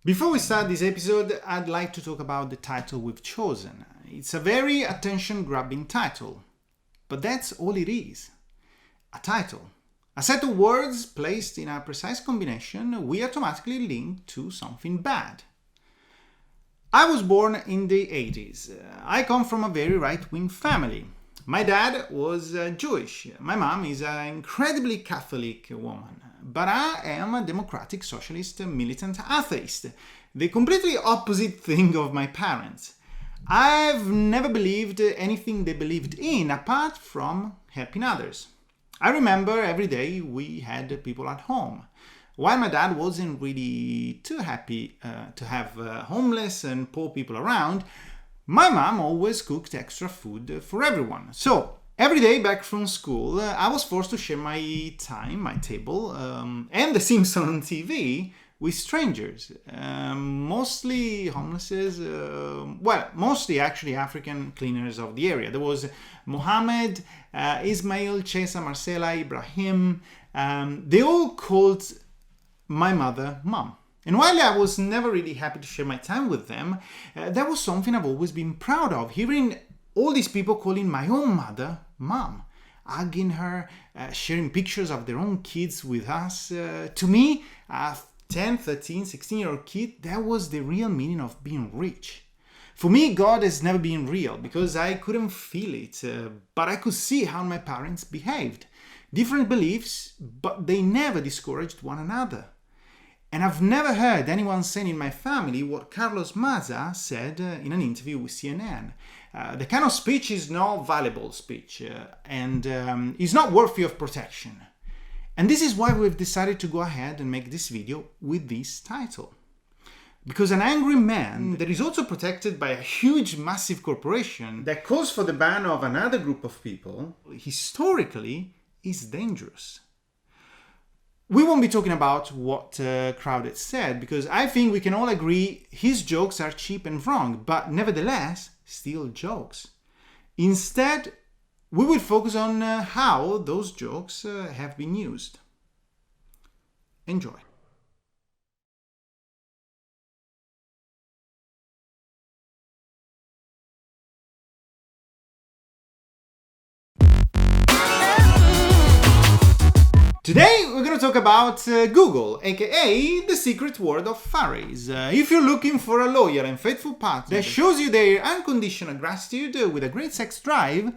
Before we start this episode, I'd like to talk about the title we've chosen. It's a very attention-grabbing title, but that's all it is. A title. A set of words placed in a precise combination we automatically link to something bad. I was born in the 80s. I come from a very right-wing family. My dad was Jewish. My mom is an incredibly Catholic woman. But I am a democratic socialist militant atheist, the completely opposite thing of my parents. I've never believed anything they believed in apart from helping others. I remember every day we had people at home. While my dad wasn't really too happy to have homeless and poor people around, my mom always cooked extra food for everyone. So every day back from school, I was forced to share my time, my table, and The Simpsons on TV with strangers. Mostly homelesses, mostly actually African cleaners of the area. There was Mohammed, Ismail, Chesa, Marcela, Ibrahim. They all called my mother Mom. And while I was never really happy to share my time with them, that was something I've always been proud of, hearing all these people calling my own mother Mom, hugging her, sharing pictures of their own kids with us. To me, a 10, 13, 16-year-old kid, that was the real meaning of being rich. For me, God has never been real because I couldn't feel it, but I could see how my parents behaved. Different beliefs, but they never discouraged one another. And I've never heard anyone saying in my family what Carlos Maza said in an interview with CNN. The kind of speech is not valuable speech and is not worthy of protection. And this is why we've decided to go ahead and make this video with this title. Because an angry man that is also protected by a huge, massive corporation that calls for the ban of another group of people, historically, is dangerous. We won't be talking about what Crowded said, because I think we can all agree his jokes are cheap and wrong, but nevertheless, still jokes. Instead, we will focus on how those jokes have been used. Enjoy. Today we're going to talk about Google, aka the secret word of furries. If you're looking for a loyal and faithful partner that shows you their unconditional gratitude with a great sex drive,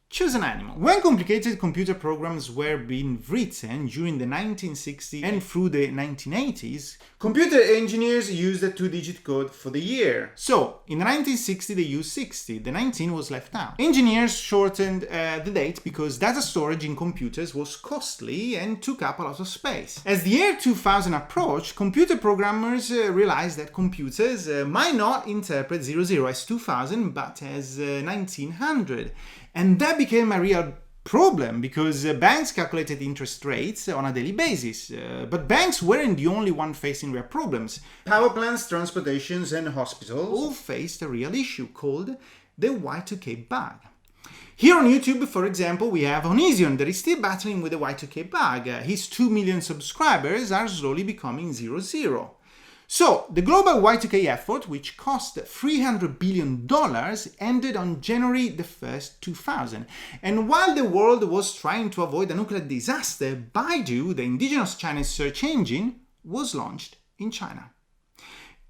choose an animal. When complicated computer programs were being written during the 1960s and through the 1980s, computer engineers used a 2-digit code for the year. So, in the 1960s they used 60, the 19 was left out. Engineers shortened the date because data storage in computers was costly and took up a lot of space. As the year 2000 approached, computer programmers realized that computers might not interpret 00 as 2000 but as 1900. And that became a real problem because banks calculated interest rates on a daily basis. But banks weren't the only one facing real problems. Power plants, transportations, and hospitals all faced a real issue called the Y2K bug. Here on YouTube, for example, we have Onision that is still battling with the Y2K bug. His 2 million subscribers are slowly becoming 00. So, the global Y2K effort, which cost $300 billion, ended on January the 1st, 2000. And while the world was trying to avoid a nuclear disaster, Baidu, the indigenous Chinese search engine, was launched in China.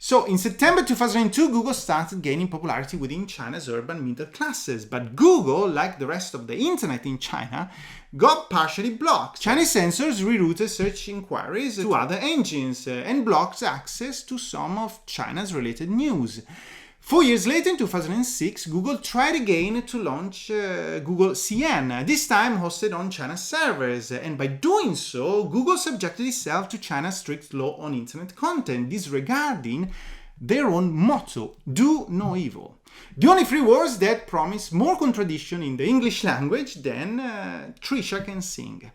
So, in September 2002, Google started gaining popularity within China's urban middle classes. But Google, like the rest of the internet in China, got partially blocked. Chinese censors rerouted search inquiries to other engines and blocked access to some of China's related news. 4 years later, in 2006, Google tried again to launch Google CN, this time hosted on China's servers. And by doing so, Google subjected itself to China's strict law on internet content, disregarding their own motto, do no evil. The only 3 words that promise more contradiction in the English language than Trisha can sing.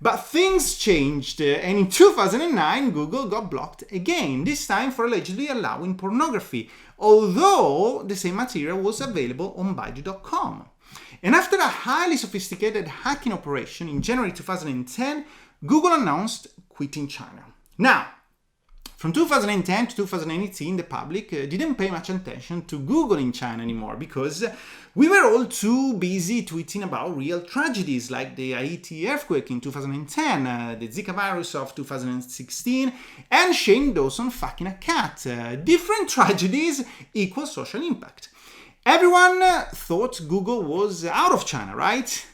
But things changed, and in 2009 Google got blocked again, this time for allegedly allowing pornography, although the same material was available on Baidu.com. And after a highly sophisticated hacking operation in January 2010, Google announced quitting China. Now, From 2010 to 2018, the public didn't pay much attention to Google in China anymore because we were all too busy tweeting about real tragedies like the Haiti earthquake in 2010, the Zika virus of 2016, and Shane Dawson fucking a cat. Different tragedies equal social impact. Everyone thought Google was out of China, right?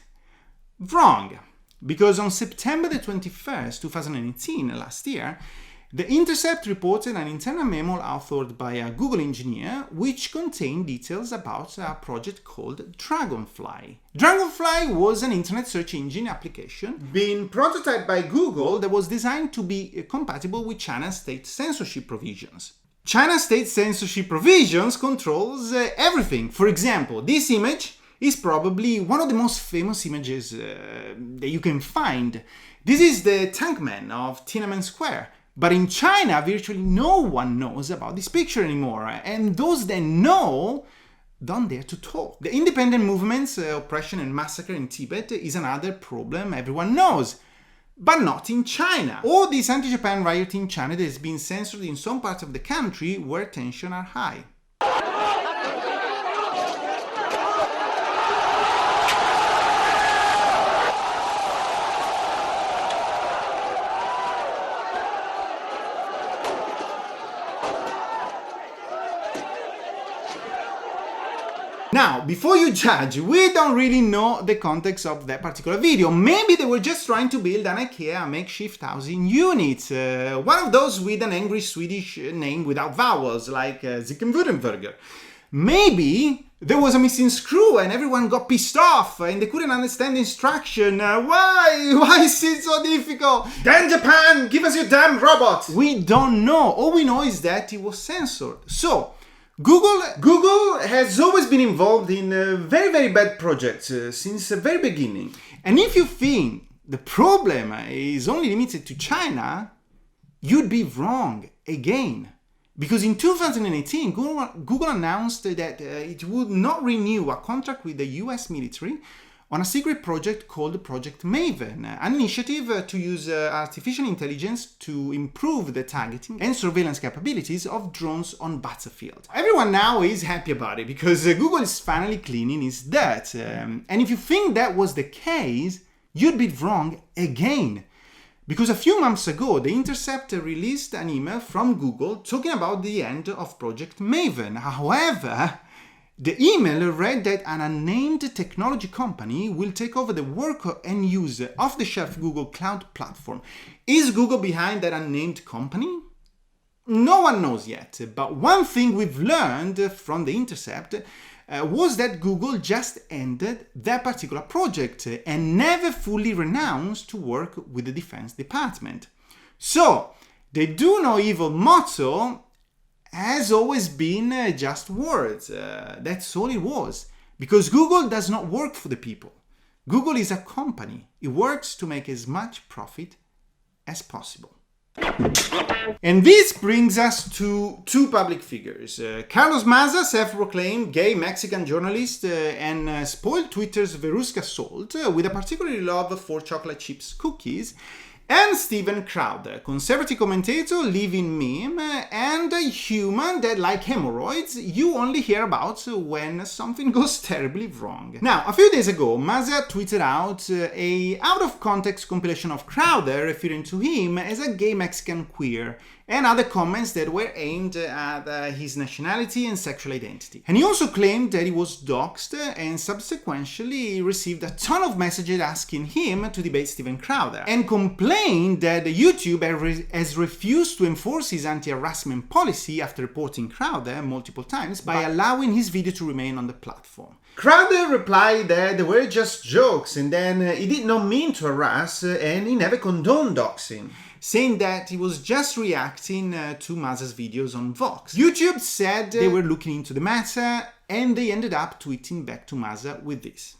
Wrong. Because on September the 21st, 2018, last year, The Intercept reported an internal memo authored by a Google engineer which contained details about a project called Dragonfly. Dragonfly was an internet search engine application being prototyped by Google that was designed to be compatible with China's state censorship provisions. China's state censorship provisions controls everything. For example, this image is probably one of the most famous images that you can find. This is the Tankman of Tiananmen Square. But in China, virtually no one knows about this picture anymore, and those that know don't dare to talk. The independent movement's oppression and massacre in Tibet is another problem everyone knows, but not in China. Or this anti-Japan riot in China that has been censored in some parts of the country where tensions are high. Now, before you judge, we don't really know the context of that particular video. Maybe they were just trying to build an IKEA makeshift housing unit. One of those with an angry Swedish name without vowels, like Zickenwürdenberger. Maybe there was a missing screw and everyone got pissed off and they couldn't understand the instruction. Why is it so difficult? Damn Japan, give us your damn robot! We don't know. All we know is that it was censored. So, Google has always been involved in very, very bad projects since the very beginning. And if you think the problem is only limited to China, you'd be wrong again. Because in 2018, Google announced that it would not renew a contract with the US military on a secret project called Project Maven, an initiative to use artificial intelligence to improve the targeting and surveillance capabilities of drones on battlefield. Everyone now is happy about it because Google is finally cleaning its dirt. And if you think that was the case, you'd be wrong again. Because a few months ago, The Intercept released an email from Google talking about the end of Project Maven. However, the email read that an unnamed technology company will take over the work and use off-the-shelf Google Cloud platform. Is Google behind that unnamed company? No one knows yet, but one thing we've learned from The Intercept was that Google just ended that particular project and never fully renounced to work with the Defense Department. So, the Do No Evil motto has always been just words. That's all it was. Because Google does not work for the people. Google is a company. It works to make as much profit as possible. And this brings us to two public figures. Carlos Maza, self-proclaimed gay Mexican journalist and spoiled Twitter's Verusca Salt with a particular love for chocolate chips cookies. And Steven Crowder, conservative commentator, living meme, and a human that, like hemorrhoids, you only hear about when something goes terribly wrong. Now, a few days ago, Maza tweeted out a out-of-context compilation of Crowder referring to him as a gay Mexican queer, and other comments that were aimed at his nationality and sexual identity. And he also claimed that he was doxxed and subsequently received a ton of messages asking him to debate Steven Crowder, and complained that YouTube has refused to enforce his anti-harassment policy after reporting Crowder multiple times by allowing his video to remain on the platform. Crowder replied that they were just jokes and then he did not mean to harass and he never condoned doxing, saying that he was just reacting to Maza's videos on Vox. YouTube said they were looking into the matter and they ended up tweeting back to Maza with this.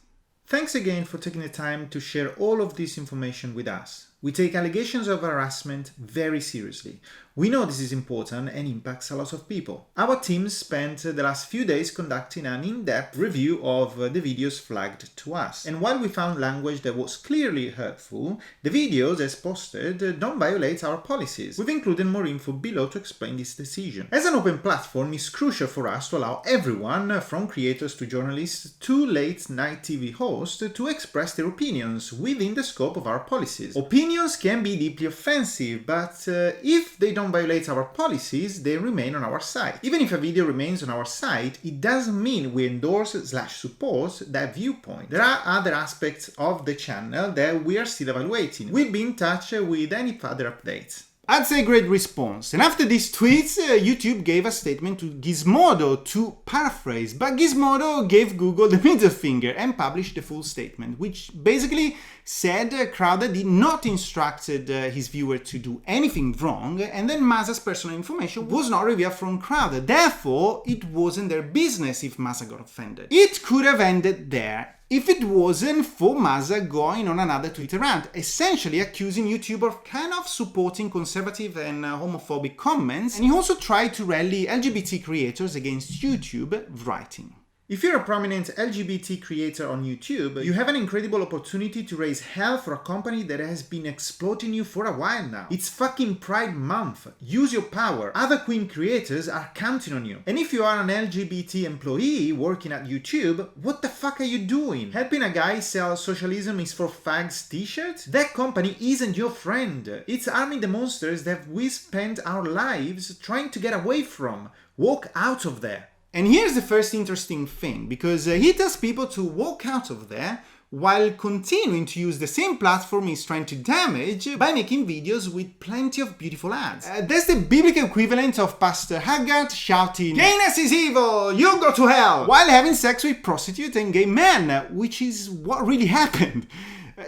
Thanks again for taking the time to share all of this information with us. We take allegations of harassment very seriously. We know this is important and impacts a lot of people. Our team spent the last few days conducting an in-depth review of the videos flagged to us. And while we found language that was clearly hurtful, the videos as posted don't violate our policies. We've included more info below to explain this decision. As an open platform, it's crucial for us to allow everyone, from creators to journalists to late-night TV hosts, to express their opinions within the scope of our policies. Opinions can be deeply offensive, but if they don't violate our policies, they remain on our site. Even if a video remains on our site, it doesn't mean we endorse/support that viewpoint. There are other aspects of the channel that we are still evaluating. We'll be in touch with any further updates. I'd say great response. And after these tweets, YouTube gave a statement to Gizmodo to paraphrase, but Gizmodo gave Google the middle finger and published the full statement, which basically said Crowder did not instruct his viewer to do anything wrong, and then Maza's personal information was not revealed from Crowder. Therefore, it wasn't their business if Maza got offended. It could have ended there if it wasn't for Maza going on another Twitter rant, essentially accusing YouTube of kind of supporting conservative and homophobic comments, and he also tried to rally LGBT creators against YouTube, writing: "If you're a prominent LGBT creator on YouTube, you have an incredible opportunity to raise hell for a company that has been exploiting you for a while now. It's fucking Pride Month. Use your power. Other queer creators are counting on you. And if you are an LGBT employee working at YouTube, what the fuck are you doing? Helping a guy sell socialism is for fags t-shirts? That company isn't your friend. It's arming the monsters that we spent our lives trying to get away from. Walk out of there." And here's the first interesting thing, because he tells people to walk out of there while continuing to use the same platform he's trying to damage by making videos with plenty of beautiful ads. That's the biblical equivalent of Pastor Haggard shouting, "Gayness is evil, you go to hell," while having sex with prostitutes and gay men, which is what really happened.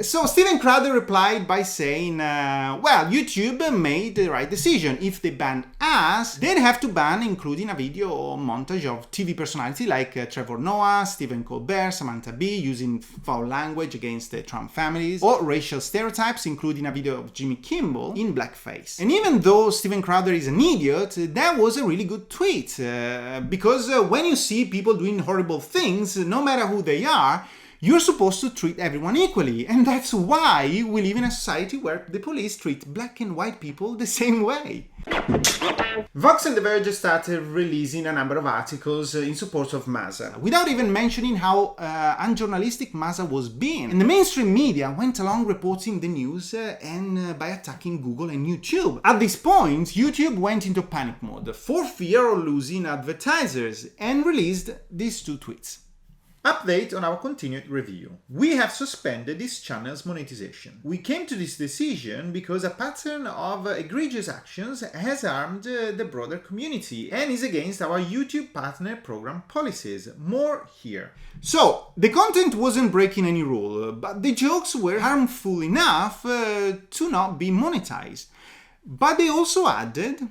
So Steven Crowder replied by saying, well, YouTube made the right decision. If they banned us, they'd have to ban including a video or montage of TV personality like Trevor Noah, Stephen Colbert, Samantha Bee using foul language against the Trump families, or racial stereotypes, including a video of Jimmy Kimmel in blackface. And even though Steven Crowder is an idiot, that was a really good tweet, because when you see people doing horrible things, no matter who they are, you're supposed to treat everyone equally, and that's why we live in a society where the police treat black and white people the same way. Vox and The Verge started releasing a number of articles in support of Maza, without even mentioning how unjournalistic Maza was being. And the mainstream media went along reporting the news and by attacking Google and YouTube. At this point, YouTube went into panic mode for fear of losing advertisers and released these two tweets. Update on our continued review. We have suspended this channel's monetization. We came to this decision because a pattern of egregious actions has harmed the broader community and is against our YouTube partner program policies. More here. So, the content wasn't breaking any rule, but the jokes were harmful enough to not be monetized. But they also added,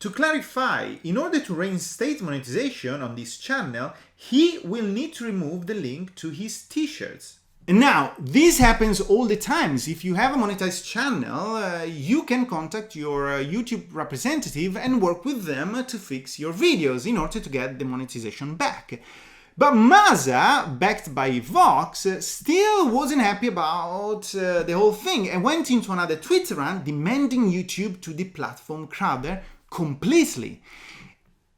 to clarify, in order to reinstate monetization on this channel, he will need to remove the link to his t-shirts. And now, this happens all the times. If you have a monetized channel, you can contact your YouTube representative and work with them to fix your videos in order to get the monetization back. But Maza, backed by Vox, still wasn't happy about the whole thing and went into another Twitter rant demanding YouTube to deplatform Crowder completely.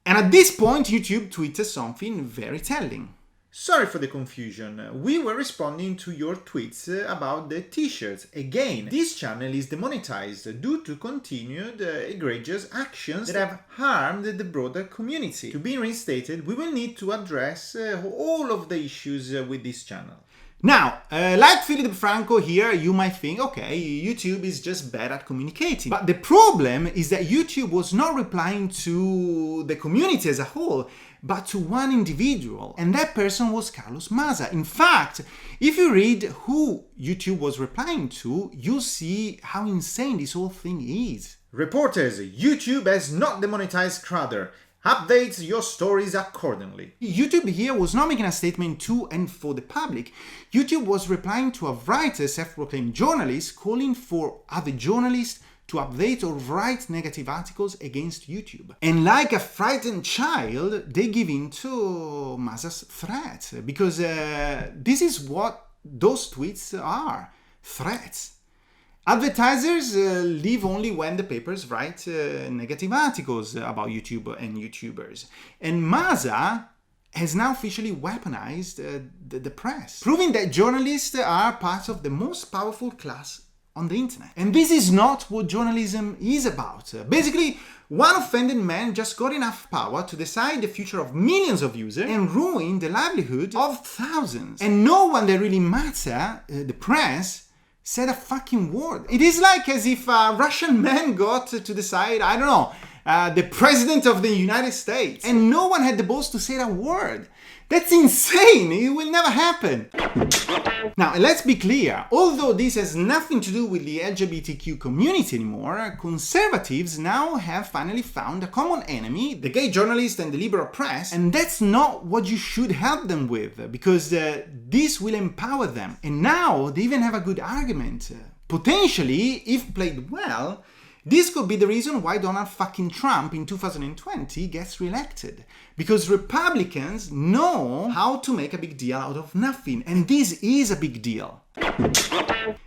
And at this point, YouTube tweeted something very telling. Sorry for the confusion. We were responding to your tweets about the t-shirts. Again, this channel is demonetized due to continued egregious actions that have harmed the broader community. To be reinstated, we will need to address all of the issues with this channel. Now, like Philip Franco here, you might think, okay, YouTube is just bad at communicating. But the problem is that YouTube was not replying to the community as a whole, but to one individual, and that person was Carlos Maza. In fact, if you read who YouTube was replying to, you'll see how insane this whole thing is. Reporters, YouTube has not demonetized Crowder. Update your stories accordingly. YouTube here was not making a statement to and for the public. YouTube was replying to a writer, self-proclaimed journalist, calling for other journalists to update or write negative articles against YouTube. And like a frightened child, they give in to Maza's threat, because this is what those tweets are, threats. Advertisers leave only when the papers write negative articles about YouTube and YouTubers. And Maza has now officially weaponized the press, proving that journalists are part of the most powerful class on the internet. And this is not what journalism is about. Basically, one offended man just got enough power to decide the future of millions of users and ruin the livelihood of thousands. And no one that really matters, the press, said a fucking word. It is like as if a Russian man got to decide, I don't know, the president of the United States, and no one had the balls to say that word. That's insane! It will never happen! Now, let's be clear, although this has nothing to do with the LGBTQ community anymore, conservatives now have finally found a common enemy, the gay journalists and the liberal press, and that's not what you should help them with, because this will empower them. And now they even have a good argument. Potentially, if played well, this could be the reason why Donald fucking Trump in 2020 gets reelected. Because Republicans know how to make a big deal out of nothing, and this is a big deal.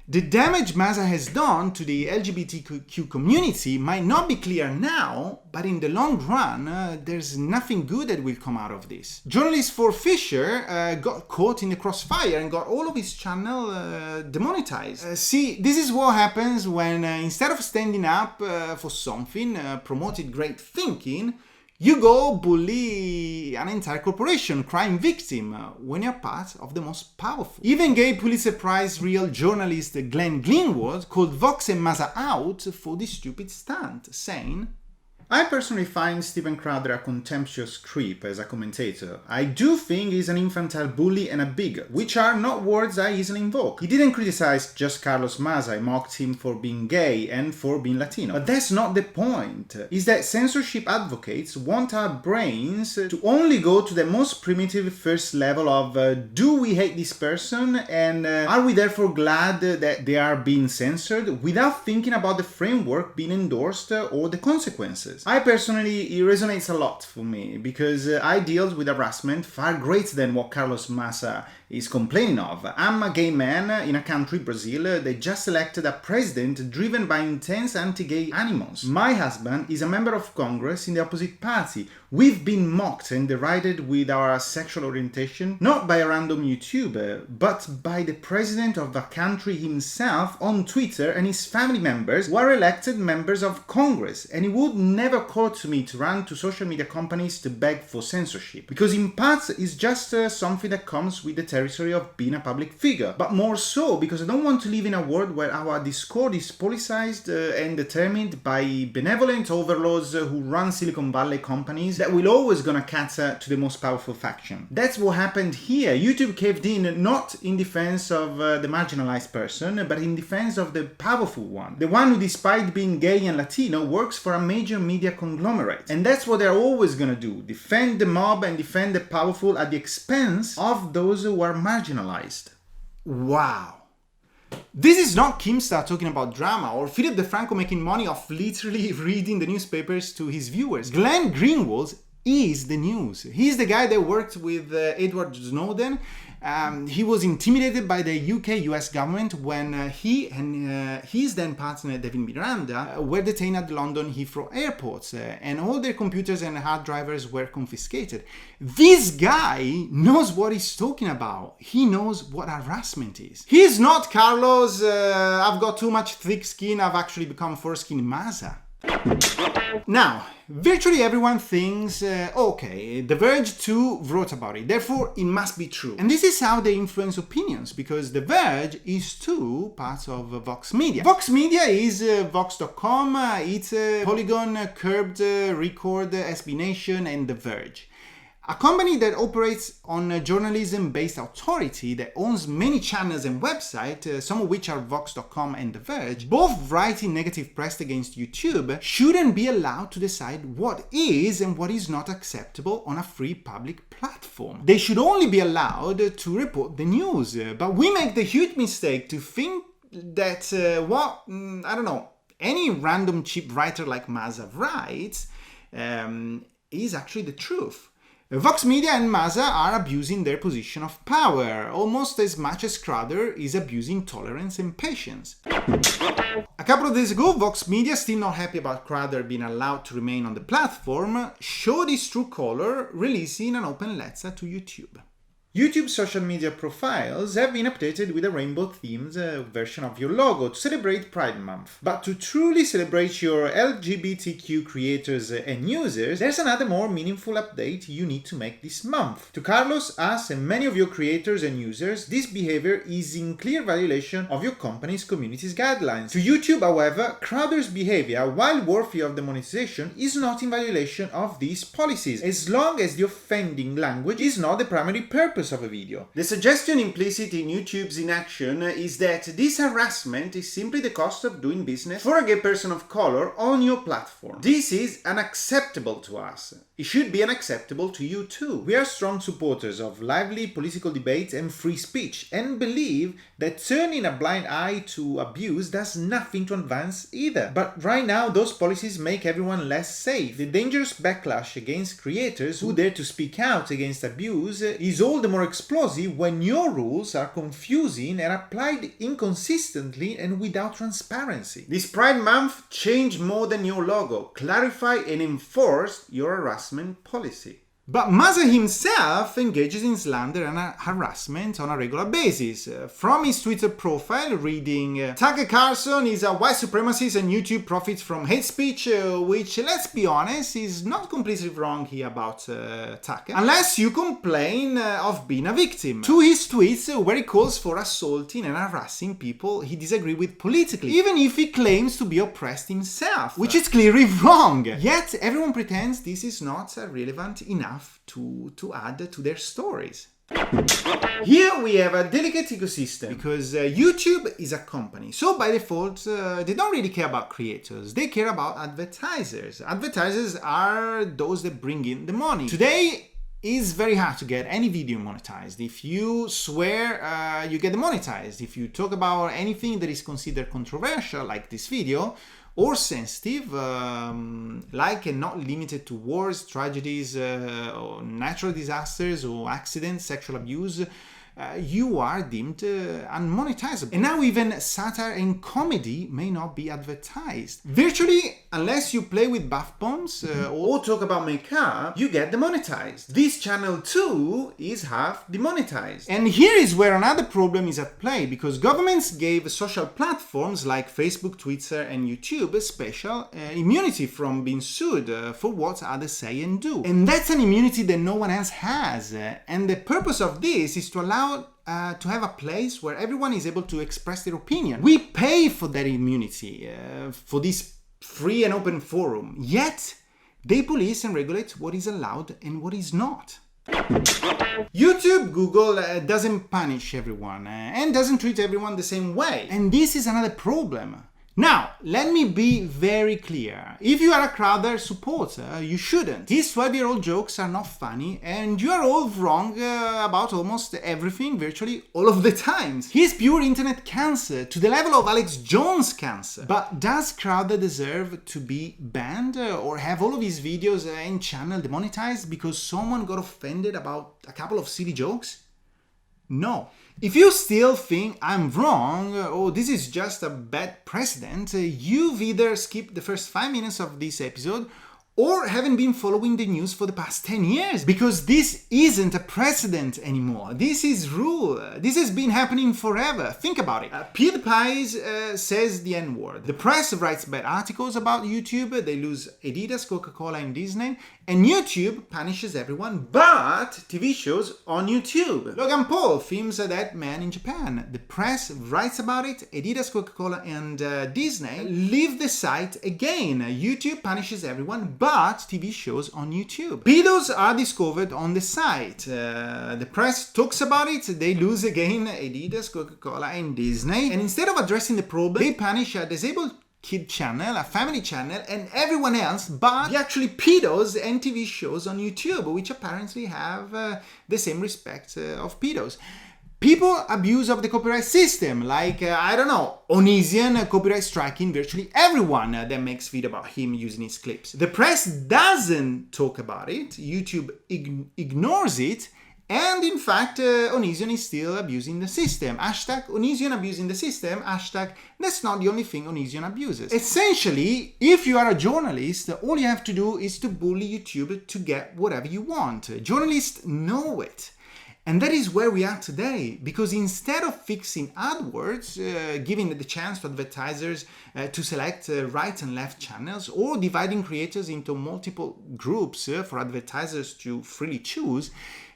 The damage Maza has done to the LGBTQ community might not be clear now, but in the long run, there's nothing good that will come out of this. Journalist for Fisher got caught in the crossfire and got all of his channel demonetized. See, this is what happens when instead of standing up for something, promoted great thinking, you go bully an entire corporation, crime victim, when you're part of the most powerful. Even gay Pulitzer Prize real journalist Glenn Greenwald called Vox and Maza out for this stupid stunt, saying, I personally find Steven Crowder a contemptuous creep as a commentator. I do think he's an infantile bully and a bigot, which are not words I easily invoke. He didn't criticize just Carlos Maza, I mocked him for being gay and for being Latino. But that's not the point. Is that censorship advocates want our brains to only go to the most primitive first level of do we hate this person and are we therefore glad that they are being censored without thinking about the framework being endorsed or the consequences. I personally, it resonates a lot for me because I deal with harassment far greater than what Carlos Maza is complaining of. I'm a gay man in a country, Brazil, that just elected a president driven by intense anti-gay animals. My husband is a member of Congress in the opposite party. We've been mocked and derided with our sexual orientation, not by a random YouTuber, but by the president of the country himself on Twitter and his family members who are elected members of Congress. And it would never occur to me to run to social media companies to beg for censorship, because in part it's just something that comes with the territory of being a public figure, but more so because I don't want to live in a world where our discord is politicized and determined by benevolent overlords who run Silicon Valley companies that will always gonna cater to the most powerful faction. That's what happened here. YouTube caved in not in defense of the marginalized person, but in defense of the powerful one. The one who, despite being gay and Latino, works for a major media conglomerate. And that's what they're always gonna do. Defend the mob and defend the powerful at the expense of those who are marginalized. Wow. This is not Keemstar talking about drama or Philip DeFranco making money off literally reading the newspapers to his viewers. Glenn Greenwald is the news. He's the guy that worked with Edward Snowden. He was intimidated by the UK-US government when he and his then partner Devin Miranda were detained at London Heathrow Airport and all their computers and hard drivers were confiscated. This guy knows what he's talking about. He knows what harassment is. He's not Carlos, I've got too much thick skin, I've actually become foreskin Maza. Now, virtually everyone thinks, okay, The Verge too wrote about it, therefore it must be true. And this is how they influence opinions, because The Verge is too part of Vox Media. Vox Media is Vox.com, it's Polygon, Curbed, Record, SB Nation, and The Verge. A company that operates on a journalism-based authority that owns many channels and websites, some of which are Vox.com and The Verge, both writing negative press against YouTube, shouldn't be allowed to decide what is and what is not acceptable on a free public platform. They should only be allowed to report the news. But we make the huge mistake to think that any random cheap writer like Maza writes is actually the truth. Vox Media and Maza are abusing their position of power, almost as much as Crowder is abusing tolerance and patience. A couple of days ago, Vox Media, still not happy about Crowder being allowed to remain on the platform, showed his true color, releasing an open letter to YouTube. YouTube social media profiles have been updated with a rainbow-themed version of your logo to celebrate Pride Month. But to truly celebrate your LGBTQ creators and users, there's another more meaningful update you need to make this month. To Carlos, us, and many of your creators and users, this behavior is in clear violation of your company's community's guidelines. To YouTube, however, Crowder's behavior, while worthy of demonetization, is not in violation of these policies, as long as the offending language is not the primary purpose of a video. The suggestion implicit in YouTube's inaction is that this harassment is simply the cost of doing business for a gay person of color on your platform. This is unacceptable to us. It should be unacceptable to you too. We are strong supporters of lively political debates and free speech, and believe that turning a blind eye to abuse does nothing to advance either. But right now, those policies make everyone less safe. The dangerous backlash against creators who dare to speak out against abuse is all the more explosive when your rules are confusing and applied inconsistently and without transparency. This Pride Month, change more than your logo. Clarify and enforce your harassment policy. But Maza himself engages in slander and harassment on a regular basis. From his Twitter profile, reading, Tucker Carlson is a white supremacist and YouTube profits from hate speech, which, let's be honest, is not completely wrong here about Tucker, unless you complain of being a victim. To his tweets, where he calls for assaulting and harassing people he disagrees with politically, even if he claims to be oppressed himself, which is clearly wrong. Yet everyone pretends this is not relevant enough to add to their stories. Here we have a delicate ecosystem, because YouTube is a company, so by default they don't really care about creators, they care about advertisers. Advertisers are those that bring in the money. Today it's very hard to get any video monetized. If you swear, you get demonetized. If you talk about anything that is considered controversial, like this video, or sensitive, like and not limited to wars, tragedies, or natural disasters, or accidents, sexual abuse, you are deemed unmonetizable. And now even satire and comedy may not be advertised. Virtually, unless you play with bath bombs or talk about makeup, you get demonetized. This channel too is half demonetized. And here is where another problem is at play, because governments gave social platforms like Facebook, Twitter and YouTube a special immunity from being sued for what others say and do. And that's an immunity that no one else has. And the purpose of this is to allow to have a place where everyone is able to express their opinion. We pay for that immunity, for this free and open forum, yet they police and regulate what is allowed and what is not. YouTube, Google doesn't punish everyone and doesn't treat everyone the same way. And this is another problem. Now, let me be very clear. If you are a Crowder supporter, you shouldn't. His 12-year-old jokes are not funny, and you are all wrong about almost everything, virtually all of the times. He's pure internet cancer, to the level of Alex Jones cancer. But does Crowder deserve to be banned or have all of his videos and channel demonetized because someone got offended about a couple of silly jokes? No. If you still think I'm wrong, or this is just a bad precedent, you've either skipped the first 5 minutes of this episode or haven't been following the news for the past 10 years, because this isn't a precedent anymore. This is rule. This has been happening forever. Think about it. PewDiePie says the N-word. The press writes bad articles about YouTube. They lose Adidas, Coca-Cola and Disney. And YouTube punishes everyone but TV shows on YouTube. Logan Paul films a dead man in Japan. The press writes about it. Adidas, Coca-Cola and Disney leave the site again. YouTube punishes everyone but TV shows on YouTube. Pedos are discovered on the site. The press talks about it. They lose again Adidas, Coca-Cola and Disney. And instead of addressing the problem, they punish a disabled kid channel, a family channel, and everyone else but the actually pedos and TV shows on YouTube, which apparently have the same respect of pedos. People abuse of the copyright system, like, I don't know, Onision copyright striking virtually everyone that makes video about him using his clips. The press doesn't talk about it, YouTube ignores it, and in fact, Onision is still abusing the system. Hashtag Onision abusing the system. Hashtag that's not the only thing Onision abuses. Essentially, if you are a journalist, all you have to do is to bully YouTube to get whatever you want. Journalists know it. And that is where we are today, because instead of fixing AdWords, giving the chance to advertisers to select right and left channels, or dividing creators into multiple groups for advertisers to freely choose,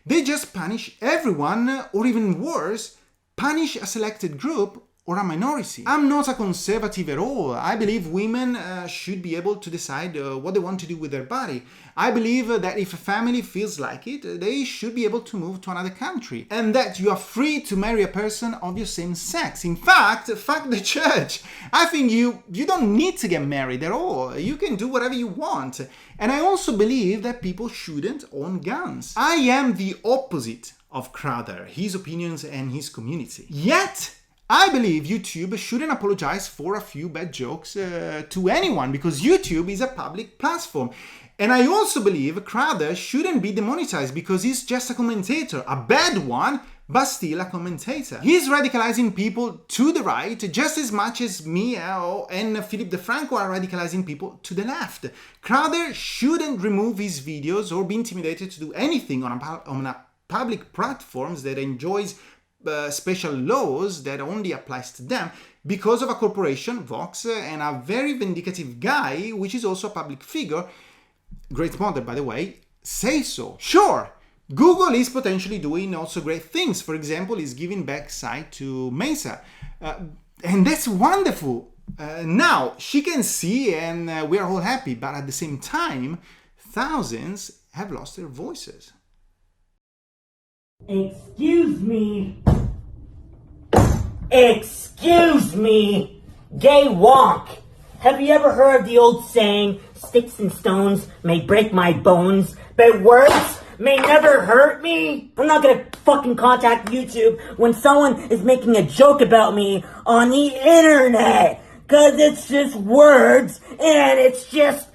they just punish everyone, or even worse, punish a selected group or a minority. I'm not a conservative at all. I believe women should be able to decide what they want to do with their body. I believe that if a family feels like it, they should be able to move to another country. And that you are free to marry a person of your same sex. In fact, fuck the church. I think you don't need to get married at all. You can do whatever you want. And I also believe that people shouldn't own guns. I am the opposite of Crowther, his opinions and his community. Yet, I believe YouTube shouldn't apologize for a few bad jokes to anyone, because YouTube is a public platform. And I also believe Crowther shouldn't be demonetized because he's just a commentator, a bad one, but still a commentator. He's radicalizing people to the right just as much as me and Philip DeFranco are radicalizing people to the left. Crowther shouldn't remove his videos or be intimidated to do anything on a public platforms that enjoys special laws that only applies to them because of a corporation, Vox, and a very vindicative guy, which is also a public figure, great model by the way, say so. Sure, Google is potentially doing also great things. For example, is giving back site to Maza, and that's wonderful. Now she can see and we are all happy, but at the same time, thousands have lost their voices. Excuse me. Excuse me. Gay wonk. Have you ever heard the old saying, sticks and stones may break my bones, but words may never hurt me? I'm not gonna fucking contact YouTube when someone is making a joke about me on the internet. Cause it's just words and it's just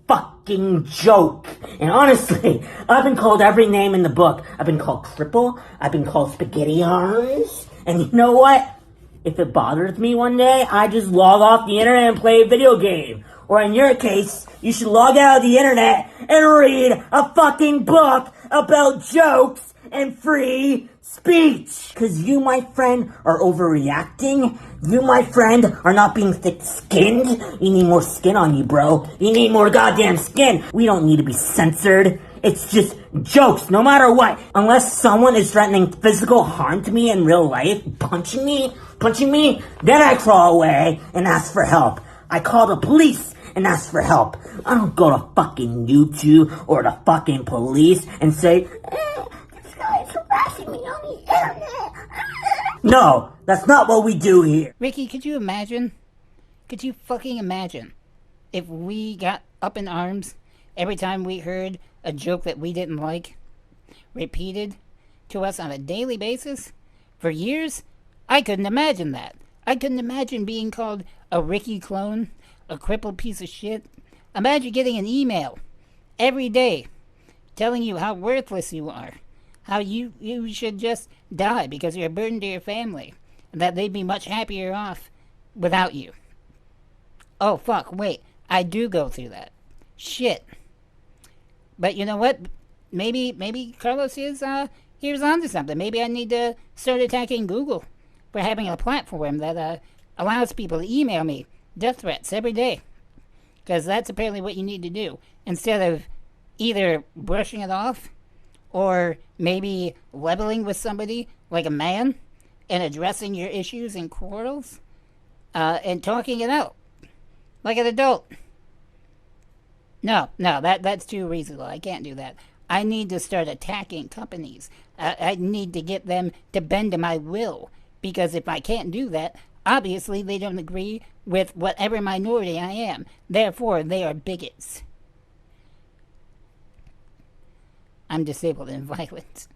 fucking joke. And honestly, I've been called every name in the book. I've been called cripple. I've been called spaghetti arms. And you know what? If it bothers me one day, I just log off the internet and play a video game. Or in your case, you should log out of the internet and read a fucking book about jokes and free speech. Cause you, my friend, are overreacting. You, my friend, are not being thick-skinned. You need more skin on you, bro. You need more goddamn skin. We don't need to be censored. It's just jokes, no matter what. Unless someone is threatening physical harm to me in real life, punching me, then I crawl away and ask for help. I call the police and ask for help. I don't go to fucking YouTube or the fucking police and say, this guy is harassing me on the internet. No, that's not what we do here. Ricky, could you imagine? Could you fucking imagine if we got up in arms every time we heard a joke that we didn't like repeated to us on a daily basis for years? I couldn't imagine that. I couldn't imagine being called a Ricky clone, a crippled piece of shit. Imagine getting an email every day telling you how worthless you are, how you should just die because you're a burden to your family, and that they'd be much happier off without you. Oh, fuck, wait, I do go through that. Shit. But you know what? Maybe Carlos is onto something. Maybe I need to start attacking Google for having a platform that allows people to email me death threats every day. Because that's apparently what you need to do. Instead of either brushing it off or maybe leveling with somebody like a man and addressing your issues and quarrels and talking it out like an adult. No, that's too reasonable. I can't do that. I need to start attacking companies. I need to get them to bend to my will, because if I can't do that, obviously they don't agree with whatever minority I am. Therefore, they are bigots. I'm disabled and violent.